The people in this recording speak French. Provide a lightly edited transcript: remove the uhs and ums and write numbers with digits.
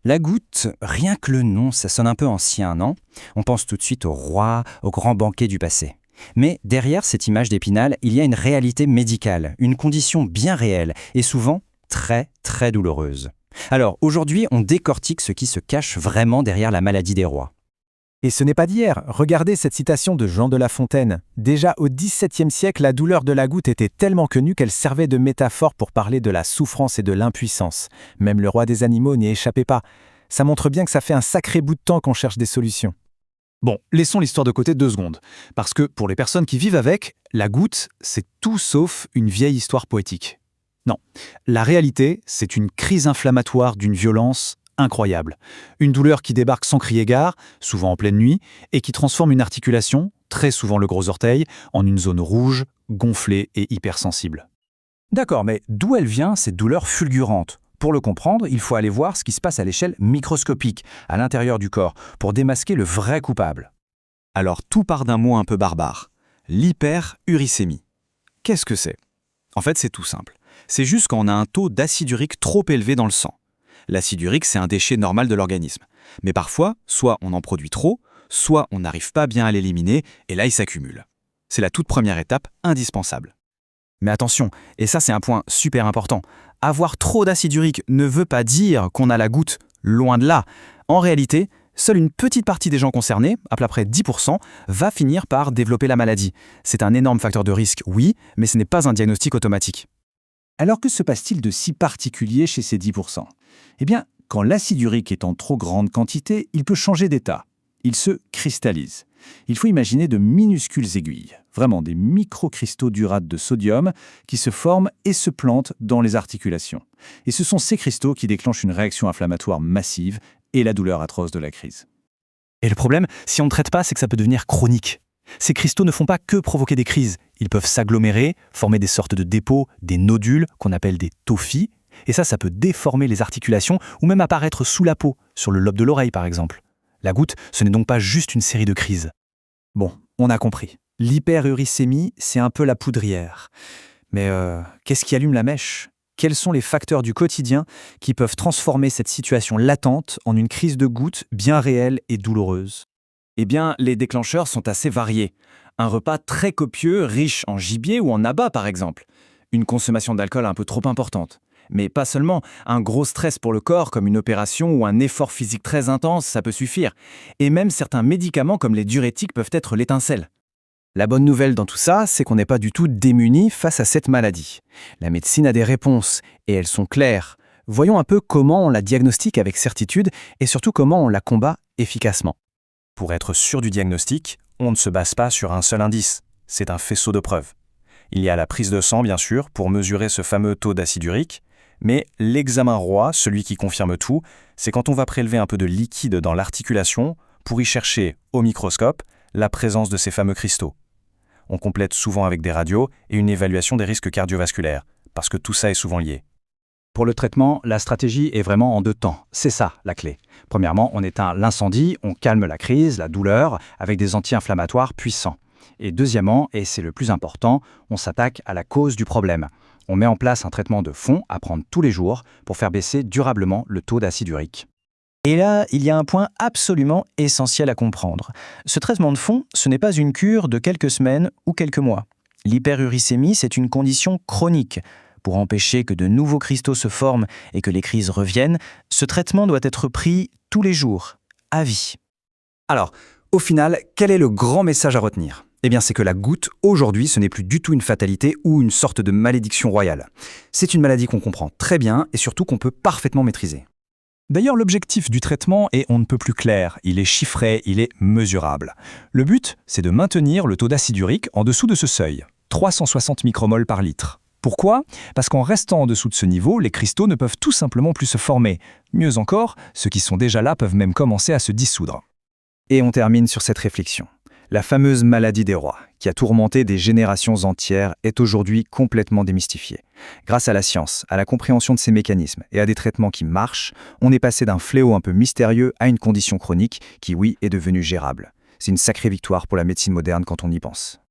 La goutte, rien que le nom, ça sonne un peu ancien, non? On pense tout de suite au roi, au grand banquet du passé. Mais derrière cette image d'Épinal, il y a une réalité médicale, une condition bien réelle et souvent très très douloureuse. Alors aujourd'hui, on décortique ce qui se cache vraiment derrière la maladie des rois. Et ce n'est pas d'hier. Regardez cette citation de Jean de La Fontaine. Déjà au XVIIe siècle, la douleur de la goutte était tellement connue qu'elle servait de métaphore pour parler de la souffrance et de l'impuissance. Même le roi des animaux n'y échappait pas. Ça montre bien que ça fait un sacré bout de temps qu'on cherche des solutions. Bon, laissons l'histoire de côté 2 secondes. Parce que pour les personnes qui vivent avec, la goutte, c'est tout sauf une vieille histoire poétique. Non, la réalité, c'est une crise inflammatoire d'une violence incroyable. Une douleur qui débarque sans crier gare, souvent en pleine nuit, et qui transforme une articulation, très souvent le gros orteil, en une zone rouge, gonflée et hypersensible. D'accord, mais d'où elle vient cette douleur fulgurante? Pour le comprendre, il faut aller voir ce qui se passe à l'échelle microscopique, à l'intérieur du corps, pour démasquer le vrai coupable. Alors tout part d'un mot un peu barbare, l'hyperuricémie. Qu'est-ce que c'est? En fait, c'est tout simple. C'est juste quand on a un taux d'acide urique trop élevé dans le sang. L'acide urique, c'est un déchet normal de l'organisme. Mais parfois, soit on en produit trop, soit on n'arrive pas bien à l'éliminer, et là, il s'accumule. C'est la toute première étape indispensable. Mais attention, et ça c'est un point super important, avoir trop d'acide urique ne veut pas dire qu'on a la goutte, loin de là. En réalité, seule une petite partie des gens concernés, à peu près 10%, va finir par développer la maladie. C'est un énorme facteur de risque, oui, mais ce n'est pas un diagnostic automatique. Alors que se passe-t-il de si particulier chez ces 10%? Eh bien, quand l'acide urique est en trop grande quantité, il peut changer d'état. Il se cristallise. Il faut imaginer de minuscules aiguilles, vraiment des microcristaux d'urate de sodium qui se forment et se plantent dans les articulations. Et ce sont ces cristaux qui déclenchent une réaction inflammatoire massive et la douleur atroce de la crise. Et le problème, si on ne traite pas, c'est que ça peut devenir chronique. Ces cristaux ne font pas que provoquer des crises. Ils peuvent s'agglomérer, former des sortes de dépôts, des nodules qu'on appelle des tophies. Et ça peut déformer les articulations ou même apparaître sous la peau, sur le lobe de l'oreille par exemple. La goutte, ce n'est donc pas juste une série de crises. Bon, on a compris. L'hyperuricémie, c'est un peu la poudrière. Mais qu'est-ce qui allume la mèche? Quels sont les facteurs du quotidien qui peuvent transformer cette situation latente en une crise de goutte bien réelle et douloureuse? Eh bien, les déclencheurs sont assez variés. Un repas très copieux, riche en gibier ou en abats par exemple. Une consommation d'alcool un peu trop importante. Mais pas seulement, un gros stress pour le corps comme une opération ou un effort physique très intense, ça peut suffire. Et même certains médicaments comme les diurétiques peuvent être l'étincelle. La bonne nouvelle dans tout ça, c'est qu'on n'est pas du tout démunis face à cette maladie. La médecine a des réponses, et elles sont claires. Voyons un peu comment on la diagnostique avec certitude et surtout comment on la combat efficacement. Pour être sûr du diagnostic, on ne se base pas sur un seul indice, c'est un faisceau de preuves. Il y a la prise de sang, bien sûr, pour mesurer ce fameux taux d'acide urique, mais l'examen roi, celui qui confirme tout, c'est quand on va prélever un peu de liquide dans l'articulation pour y chercher, au microscope, la présence de ces fameux cristaux. On complète souvent avec des radios et une évaluation des risques cardiovasculaires, parce que tout ça est souvent lié. Pour le traitement, la stratégie est vraiment en 2 temps. C'est ça, la clé. Premièrement, on éteint l'incendie, on calme la crise, la douleur, avec des anti-inflammatoires puissants. Et deuxièmement, et c'est le plus important, on s'attaque à la cause du problème. On met en place un traitement de fond à prendre tous les jours pour faire baisser durablement le taux d'acide urique. Et là, il y a un point absolument essentiel à comprendre. Ce traitement de fond, ce n'est pas une cure de quelques semaines ou quelques mois. L'hyperuricémie, c'est une condition chronique. Pour empêcher que de nouveaux cristaux se forment et que les crises reviennent, ce traitement doit être pris tous les jours, à vie. Alors, au final, quel est le grand message à retenir? Eh bien, c'est que la goutte, aujourd'hui, ce n'est plus du tout une fatalité ou une sorte de malédiction royale. C'est une maladie qu'on comprend très bien et surtout qu'on peut parfaitement maîtriser. D'ailleurs, l'objectif du traitement est on ne peut plus clair, il est chiffré, il est mesurable. Le but, c'est de maintenir le taux d'acide urique en dessous de ce seuil, 360 micromoles par litre. Pourquoi? Parce qu'en restant en dessous de ce niveau, les cristaux ne peuvent tout simplement plus se former. Mieux encore, ceux qui sont déjà là peuvent même commencer à se dissoudre. Et on termine sur cette réflexion. La fameuse maladie des rois, qui a tourmenté des générations entières, est aujourd'hui complètement démystifiée. Grâce à la science, à la compréhension de ces mécanismes et à des traitements qui marchent, on est passé d'un fléau un peu mystérieux à une condition chronique qui, oui, est devenue gérable. C'est une sacrée victoire pour la médecine moderne quand on y pense.